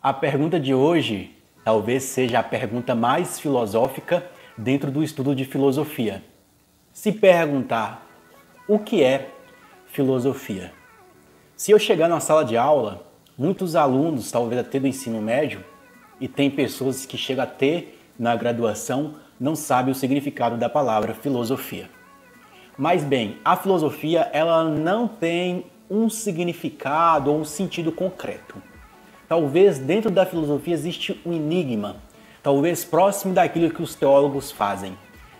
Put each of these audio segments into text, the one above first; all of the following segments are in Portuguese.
A pergunta de hoje talvez seja a pergunta mais filosófica dentro do estudo de filosofia. Se perguntar o que é filosofia? Se eu chegar na sala de aula, muitos alunos, talvez até do ensino médio, e tem pessoas que chegam a ter na graduação, não sabem o significado da palavra filosofia. Mas bem, a filosofia ela não tem um significado ou um sentido concreto. Talvez dentro da filosofia existe um enigma, talvez próximo daquilo que os teólogos fazem.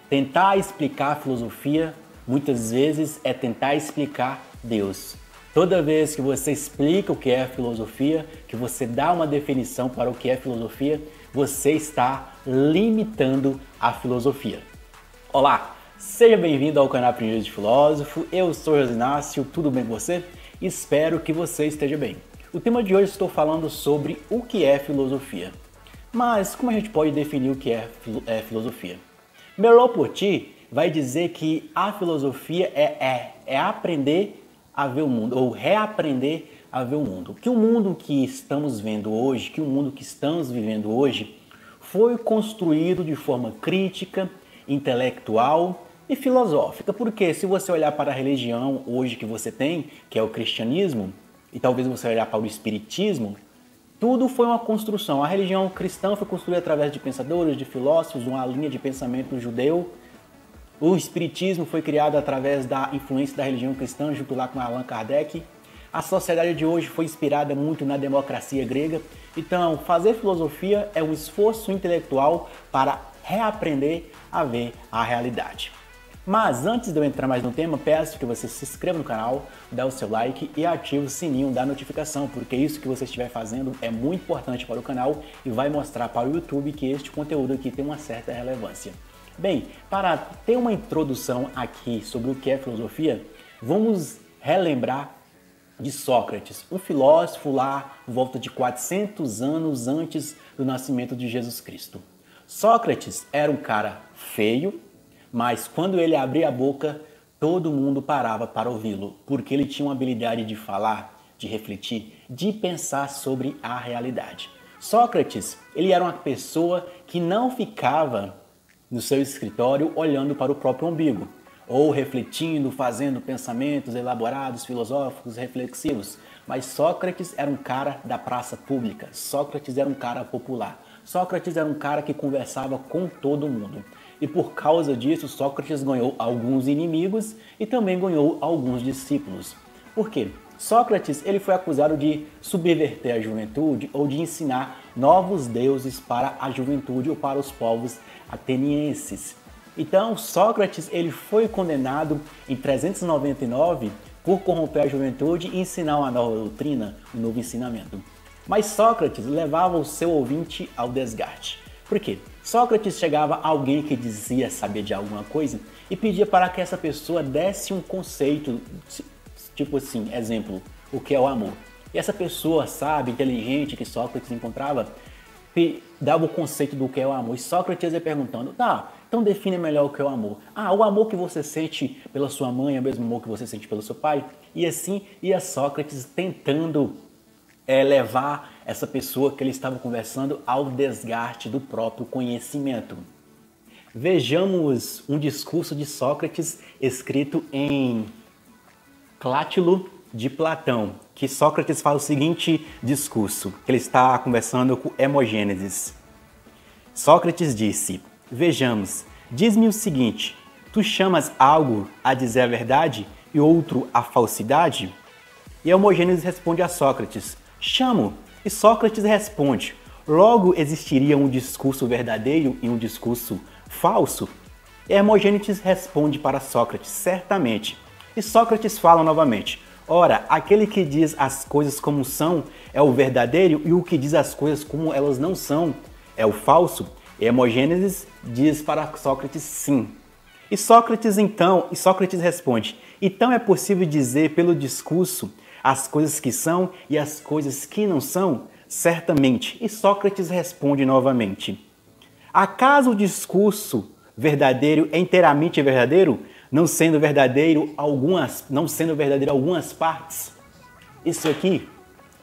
Tentar explicar a filosofia, muitas vezes, é tentar explicar Deus. Toda vez que você explica o que é filosofia, que você dá uma definição para o que é filosofia, você está limitando a filosofia. Olá, seja bem-vindo ao canal Aprendiz de Filósofo, eu sou José Inácio, tudo bem com você? Espero que você esteja bem. O tema de hoje estou falando sobre o que é filosofia. Mas como a gente pode definir o que é filosofia? Merleau-Ponty vai dizer que a filosofia é aprender a ver o mundo, ou reaprender a ver o mundo. Que o mundo que estamos vendo hoje, que o mundo que estamos vivendo hoje, foi construído de forma crítica, intelectual e filosófica. Porque se você olhar para a religião hoje que você tem, que é o cristianismo, e talvez você olhar para o espiritismo, tudo foi uma construção. A religião cristã foi construída através de pensadores, de filósofos, uma linha de pensamento judeu. O espiritismo foi criado através da influência da religião cristã, junto lá com Allan Kardec. A sociedade de hoje foi inspirada muito na democracia grega. Então, fazer filosofia é um esforço intelectual para reaprender a ver a realidade. Mas antes de eu entrar mais no tema, peço que você se inscreva no canal, dê o seu like e ative o sininho da notificação, porque isso que você estiver fazendo é muito importante para o canal e vai mostrar para o YouTube que este conteúdo aqui tem uma certa relevância. Bem, para ter uma introdução aqui sobre o que é filosofia, vamos relembrar de Sócrates, um filósofo lá em volta de 400 anos antes do nascimento de Jesus Cristo. Sócrates era um cara feio, mas quando ele abria a boca, todo mundo parava para ouvi-lo, porque ele tinha uma habilidade de falar, de refletir, de pensar sobre a realidade. Sócrates, ele era uma pessoa que não ficava no seu escritório olhando para o próprio umbigo, ou refletindo, fazendo pensamentos elaborados, filosóficos, reflexivos. Mas Sócrates era um cara da praça pública, Sócrates era um cara popular, Sócrates era um cara que conversava com todo mundo. E por causa disso, Sócrates ganhou alguns inimigos e também ganhou alguns discípulos. Por quê? Sócrates ele foi acusado de subverter a juventude ou de ensinar novos deuses para a juventude ou para os povos atenienses. Então, Sócrates ele foi condenado em 399 por corromper a juventude e ensinar uma nova doutrina, um novo ensinamento. Mas Sócrates levava o seu ouvinte ao desgaste. Por quê? Sócrates chegava a alguém que dizia saber de alguma coisa e pedia para que essa pessoa desse um conceito, tipo assim, exemplo, o que é o amor. E essa pessoa sábia, inteligente que Sócrates encontrava, dava o conceito do que é o amor. E Sócrates ia perguntando, tá, então define melhor o que é o amor. Ah, o amor que você sente pela sua mãe é o mesmo amor que você sente pelo seu pai? E assim ia Sócrates tentando levar essa pessoa que ele estava conversando ao desgaste do próprio conhecimento. Vejamos um discurso de Sócrates escrito em Cátilo de Platão, que Sócrates faz o seguinte discurso, que ele está conversando com Hermogênesis. Sócrates disse, vejamos, diz-me o seguinte, tu chamas algo a dizer a verdade e outro a falsidade? E Hermogênesis responde a Sócrates, chamo. E Sócrates responde, logo existiria um discurso verdadeiro e um discurso falso? E Hermogênesis responde para Sócrates, certamente. E Sócrates fala novamente, ora, aquele que diz as coisas como são é o verdadeiro e o que diz as coisas como elas não são é o falso? E Hermogênesis diz para Sócrates sim. E Sócrates responde, então é possível dizer pelo discurso as coisas que são e as coisas que não são? Certamente. E Sócrates responde novamente. Acaso o discurso verdadeiro é inteiramente verdadeiro, não sendo verdadeiro algumas partes? Isso aqui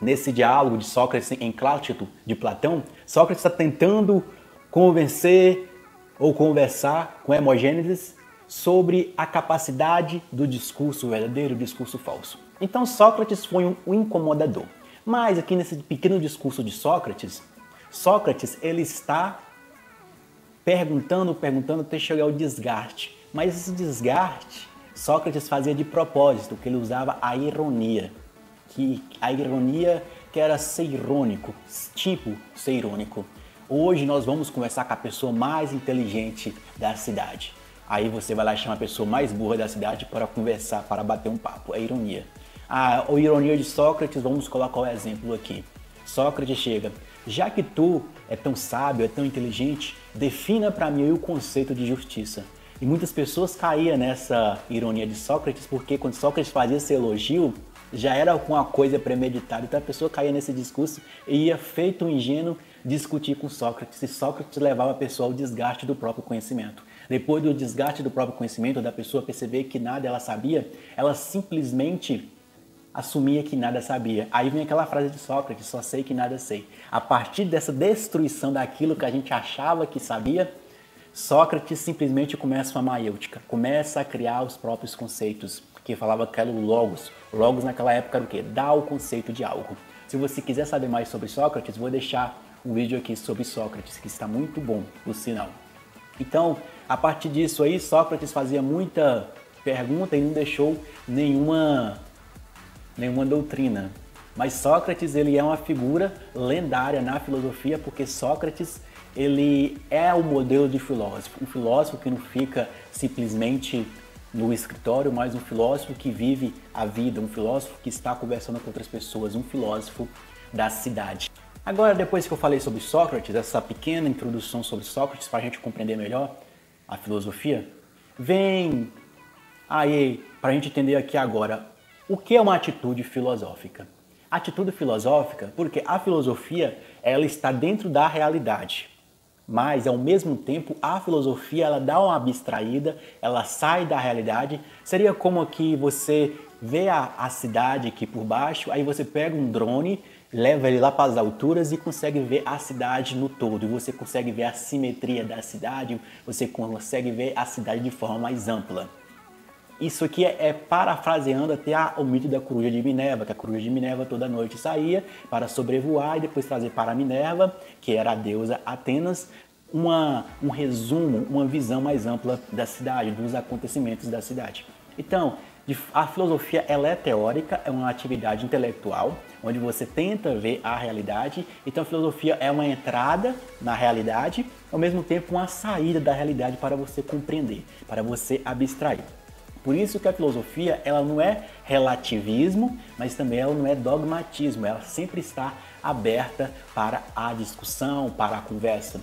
nesse diálogo de Sócrates em Crátido de Platão, Sócrates está tentando convencer ou conversar com Hermogênesis sobre a capacidade do discurso verdadeiro e do discurso falso. Então Sócrates foi um incomodador. Mas aqui nesse pequeno discurso de Sócrates, ele está perguntando até chegar ao desgaste. Mas esse desgaste, Sócrates fazia de propósito, que ele usava a ironia. Que era ser irônico, tipo ser irônico. Hoje nós vamos conversar com a pessoa mais inteligente da cidade. Aí você vai lá e chama a pessoa mais burra da cidade para conversar, para bater um papo. É ironia. A ironia de Sócrates, vamos colocar o exemplo aqui. Sócrates chega: já que tu é tão sábio, é tão inteligente, defina para mim o conceito de justiça. E muitas pessoas caíam nessa ironia de Sócrates, porque quando Sócrates fazia esse elogio, já era alguma coisa premeditada. Então a pessoa caía nesse discurso e ia, feito um ingênuo, discutir com Sócrates. E Sócrates levava a pessoa ao desgaste do próprio conhecimento. Depois do desgaste do próprio conhecimento, da pessoa perceber que nada ela sabia, ela simplesmente assumia que nada sabia. Aí vem aquela frase de Sócrates: só sei que nada sei. A partir dessa destruição daquilo que a gente achava que sabia, Sócrates simplesmente começa uma maiêutica, começa a criar os próprios conceitos, que falava que era o logos. Logos naquela época era o quê? Dar o conceito de algo. Se você quiser saber mais sobre Sócrates, vou deixar um vídeo aqui sobre Sócrates, que está muito bom, por sinal. Então, a partir disso aí, Sócrates fazia muita pergunta e não deixou nenhuma doutrina. Mas Sócrates, ele é uma figura lendária na filosofia, porque Sócrates, ele é o modelo de filósofo. Um filósofo que não fica simplesmente no escritório, mas um filósofo que vive a vida, um filósofo que está conversando com outras pessoas, um filósofo da cidade. Agora, depois que eu falei sobre Sócrates, essa pequena introdução sobre Sócrates, para a gente compreender melhor a filosofia, vem aí para a gente entender aqui agora o que é uma atitude filosófica. Atitude filosófica, porque a filosofia, ela está dentro da realidade. Mas, ao mesmo tempo, a filosofia, ela dá uma abstraída, ela sai da realidade. Seria como que você vê a cidade aqui por baixo, aí você pega um drone, leva ele lá para as alturas e consegue ver a cidade no todo. E você consegue ver a simetria da cidade, você consegue ver a cidade de forma mais ampla. Isso aqui é parafraseando até o mito da coruja de Minerva, que a coruja de Minerva toda noite saía para sobrevoar e depois trazer para Minerva, que era a deusa Atenas, um resumo, uma visão mais ampla da cidade, dos acontecimentos da cidade. Então, a filosofia, ela é teórica, é uma atividade intelectual, onde você tenta ver a realidade. Então a filosofia é uma entrada na realidade, ao mesmo tempo uma saída da realidade para você compreender, para você abstrair. Por isso que a filosofia, ela não é relativismo, mas também ela não é dogmatismo, ela sempre está aberta para a discussão, para a conversa.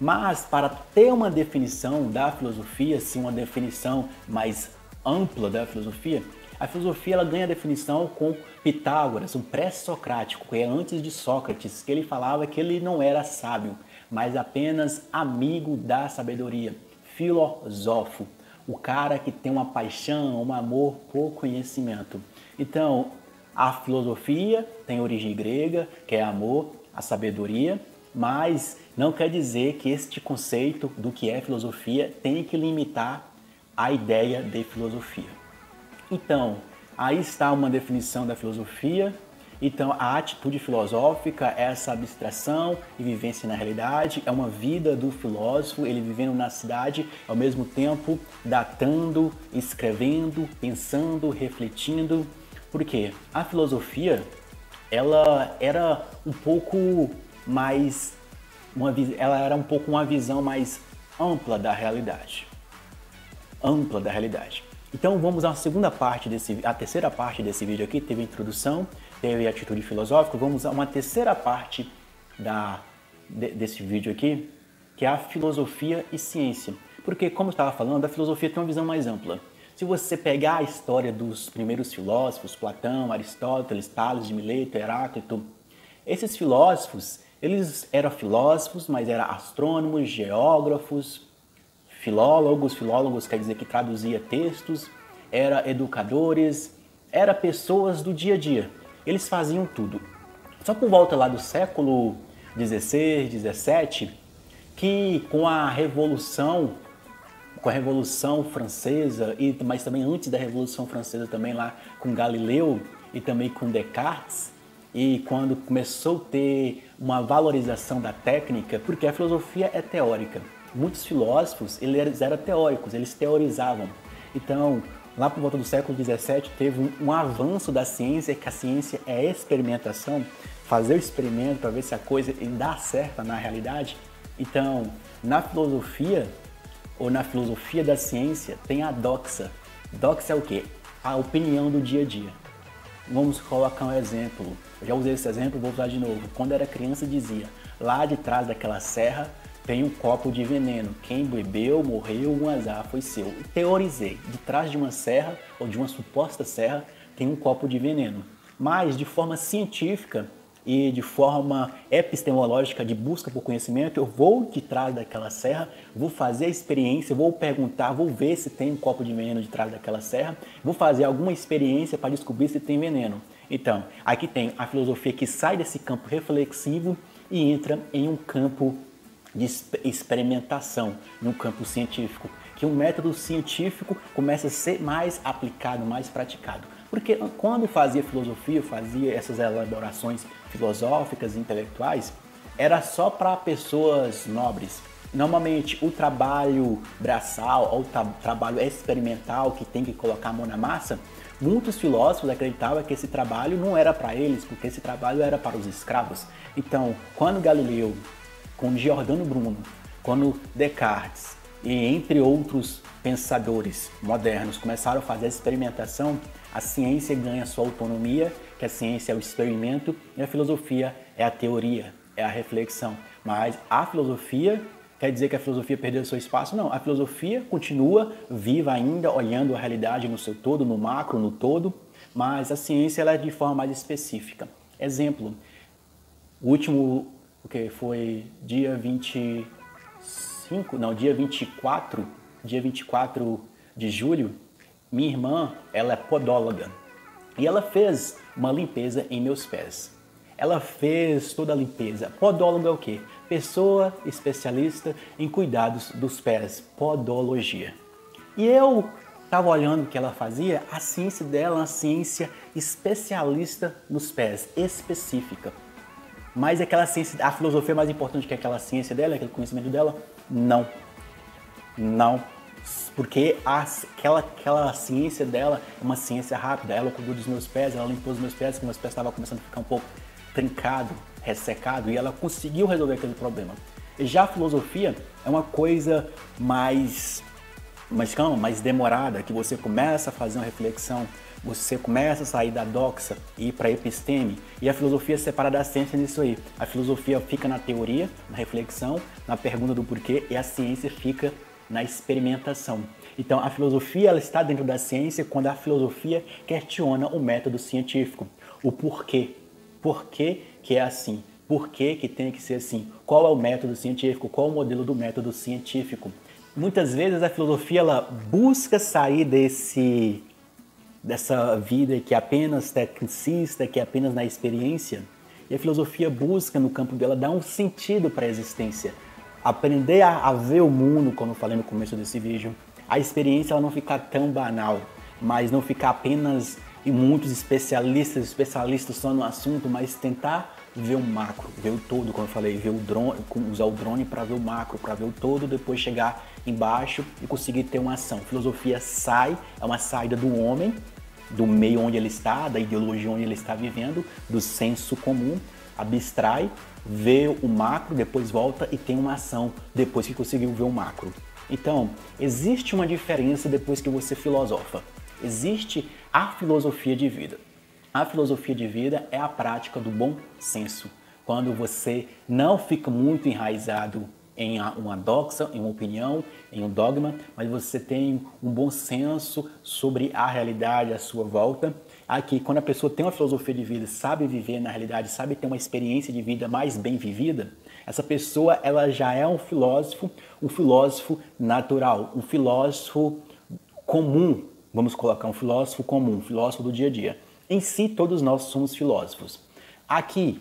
Mas para ter uma definição da filosofia, sim, uma definição mais ampla da filosofia, a filosofia ela ganha definição com Pitágoras, um pré-socrático, que é antes de Sócrates, que ele falava que ele não era sábio, mas apenas amigo da sabedoria, filósofo. O cara que tem uma paixão, um amor por conhecimento. Então, a filosofia tem origem grega, que é amor, a sabedoria, mas não quer dizer que este conceito do que é filosofia tem que limitar a ideia de filosofia. Então, aí está uma definição da filosofia. Então, a atitude filosófica é essa abstração e vivência na realidade, é uma vida do filósofo, ele vivendo na cidade, ao mesmo tempo datando, escrevendo, pensando, refletindo. Por quê? A filosofia, ela era um pouco mais, ela era um pouco uma visão mais ampla da realidade. Ampla da realidade. Então vamos à segunda parte a terceira parte desse vídeo aqui, teve a introdução, teve a atitude filosófica, vamos a uma terceira parte desse vídeo aqui, que é a filosofia e ciência. Porque, como eu estava falando, a filosofia tem uma visão mais ampla. Se você pegar a história dos primeiros filósofos, Platão, Aristóteles, Tales de Mileto, Heráclito, esses filósofos, eles eram filósofos, mas eram astrônomos, geógrafos, filólogos quer dizer que traduzia textos, eram educadores, eram pessoas do dia a dia. Eles faziam tudo. Só por volta lá do século XVI, XVII, que com a Revolução Francesa, mas também antes da Revolução Francesa, também lá com Galileu e também com Descartes, e quando começou a ter uma valorização da técnica, porque a filosofia é teórica. Muitos filósofos, eles eram teóricos, eles teorizavam. Então, lá por volta do século XVII, teve um avanço da ciência, que a ciência é experimentação, fazer o experimento para ver se a coisa dá certo na realidade. Então, na filosofia, ou na filosofia da ciência, tem a doxa. Doxa é o quê? A opinião do dia a dia. Vamos colocar um exemplo. Eu já usei esse exemplo, vou usar de novo. Quando era criança dizia, lá de trás daquela serra tem um copo de veneno. Quem bebeu, morreu, um azar foi seu. Teorizei. De trás de uma serra, ou de uma suposta serra, tem um copo de veneno. Mas, de forma científica e de forma epistemológica, de busca por conhecimento, eu vou de trás daquela serra, vou fazer a experiência, vou perguntar, vou ver se tem um copo de veneno de trás daquela serra, vou fazer alguma experiência para descobrir se tem veneno. Então, aqui tem a filosofia que sai desse campo reflexivo e entra em um campo de experimentação, num campo científico, que um método científico começa a ser mais aplicado, mais praticado. Porque quando fazia filosofia, fazia essas elaborações filosóficas e intelectuais, era só para pessoas nobres. Normalmente o trabalho braçal ou trabalho experimental que tem que colocar a mão na massa, muitos filósofos acreditavam que esse trabalho não era para eles, porque esse trabalho era para os escravos. Então, quando Galileu, com Giordano Bruno, quando Descartes e entre outros pensadores modernos começaram a fazer a experimentação, a ciência ganha sua autonomia, que a ciência é o experimento e a filosofia é a teoria, é a reflexão. Mas a filosofia, quer dizer que a filosofia perdeu seu espaço? Não, a filosofia continua viva ainda, olhando a realidade no seu todo, no macro, no todo, mas a ciência ela é de forma mais específica. Exemplo, o último, foi dia 24 de julho, minha irmã, ela é podóloga e ela fez uma limpeza em meus pés. Ela fez toda a limpeza. Podóloga é o quê? Pessoa especialista em cuidados dos pés, podologia. E eu estava olhando o que ela fazia, a ciência dela é uma ciência especialista nos pés, específica. Mas aquela ciência, a filosofia é mais importante que aquela ciência dela, aquele conhecimento dela? Não. Não. Porque aquela ciência dela é uma ciência rápida. Ela cuidou dos meus pés, ela limpou os meus pés, que meus pés estavam começando a ficar um pouco trincado, ressecado, e ela conseguiu resolver aquele problema. E já a filosofia é uma coisa mais demorada, que você começa a fazer uma reflexão, você começa a sair da doxa e ir para a episteme, e a filosofia é separada da ciência nisso aí. A filosofia fica na teoria, na reflexão, na pergunta do porquê, e a ciência fica na experimentação. Então, a filosofia ela está dentro da ciência quando a filosofia questiona o método científico, o porquê. Por que é assim? Por que tem que ser assim? Qual é o método científico? Qual é o modelo do método científico? Muitas vezes a filosofia ela busca sair dessa vida que é apenas tecnicista, que é apenas na experiência, e a filosofia busca no campo dela dar um sentido para a existência. Aprender a ver o mundo, como eu falei no começo desse vídeo, a experiência ela não ficar tão banal, mas não ficar apenas em muitos especialistas só no assunto, mas tentar ver o macro, ver o todo, como eu falei, ver o drone, usar o drone para ver o macro, para ver o todo, depois chegar embaixo e conseguir ter uma ação. Filosofia é uma saída do homem, do meio onde ele está, da ideologia onde ele está vivendo, do senso comum, abstrai, vê o macro, depois volta e tem uma ação depois que conseguiu ver o macro. Então, existe uma diferença depois que você filosofa. Existe a filosofia de vida. A filosofia de vida é a prática do bom senso. Quando você não fica muito enraizado em uma doxa, em uma opinião, em um dogma, mas você tem um bom senso sobre a realidade à sua volta. Aqui, quando a pessoa tem uma filosofia de vida, sabe viver na realidade, sabe ter uma experiência de vida mais bem vivida, essa pessoa ela já é um filósofo natural, um filósofo comum, vamos colocar um filósofo comum, um filósofo do dia a dia. Em si, todos nós somos filósofos. Aqui,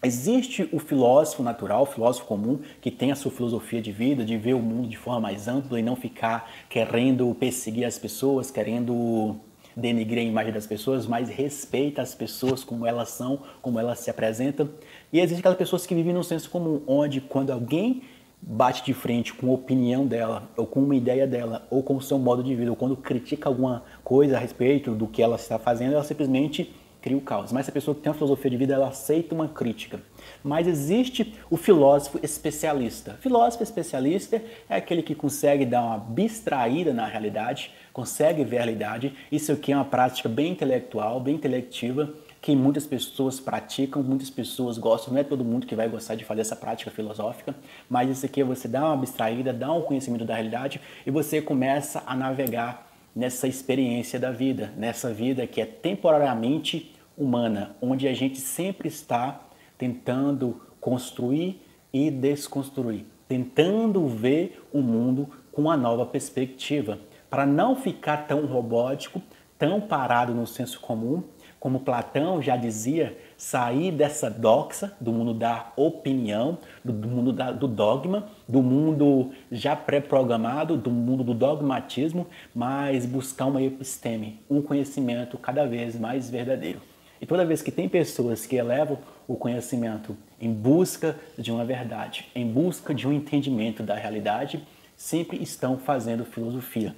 Existe o filósofo natural, o filósofo comum, que tem a sua filosofia de vida, de ver o mundo de forma mais ampla e não ficar querendo perseguir as pessoas, querendo denigrir a imagem das pessoas, mas respeita as pessoas como elas são, como elas se apresentam. E existem aquelas pessoas que vivem num senso comum, onde quando alguém bate de frente com a opinião dela, ou com uma ideia dela, ou com o seu modo de vida, ou quando critica alguma coisa a respeito do que ela está fazendo, ela simplesmente cria o caos. Mas se a pessoa tem uma filosofia de vida, ela aceita uma crítica. Mas existe o filósofo especialista. Filósofo especialista é aquele que consegue dar uma abstraída na realidade, consegue ver a realidade. Isso aqui é uma prática bem intelectual, bem intelectiva, que muitas pessoas praticam, muitas pessoas gostam. Não é todo mundo que vai gostar de fazer essa prática filosófica, mas isso aqui é você dar uma abstraída, dar um conhecimento da realidade e você começa a navegar nessa experiência da vida, nessa vida que é temporariamente humana, onde a gente sempre está tentando construir e desconstruir, tentando ver o mundo com uma nova perspectiva, para não ficar tão robótico, tão parado no senso comum, como Platão já dizia, sair dessa doxa, do mundo da opinião, do mundo do dogma, do mundo já pré-programado, do mundo do dogmatismo, mas buscar uma episteme, um conhecimento cada vez mais verdadeiro. E toda vez que tem pessoas que elevam o conhecimento em busca de uma verdade, em busca de um entendimento da realidade, sempre estão fazendo filosofia.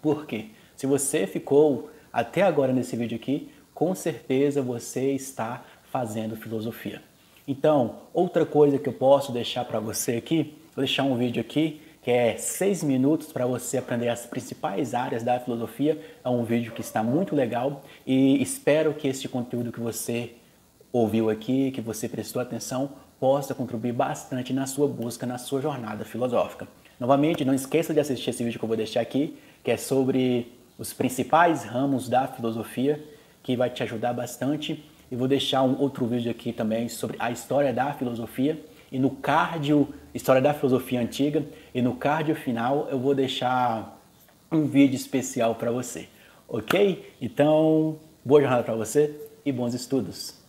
Por quê? Se você ficou até agora nesse vídeo aqui, com certeza você está fazendo filosofia. Então, outra coisa que eu posso deixar para você aqui, vou deixar um vídeo aqui que é 6 minutos para você aprender as principais áreas da filosofia. É um vídeo que está muito legal e espero que esse conteúdo que você ouviu aqui, que você prestou atenção, possa contribuir bastante na sua busca, na sua jornada filosófica. Novamente, não esqueça de assistir esse vídeo que eu vou deixar aqui, que é sobre os principais ramos da filosofia, que vai te ajudar bastante. E vou deixar um outro vídeo aqui também sobre a história da filosofia. E no card, história da filosofia antiga. E no card final eu vou deixar um vídeo especial para você. Ok? Então, boa jornada para você e bons estudos.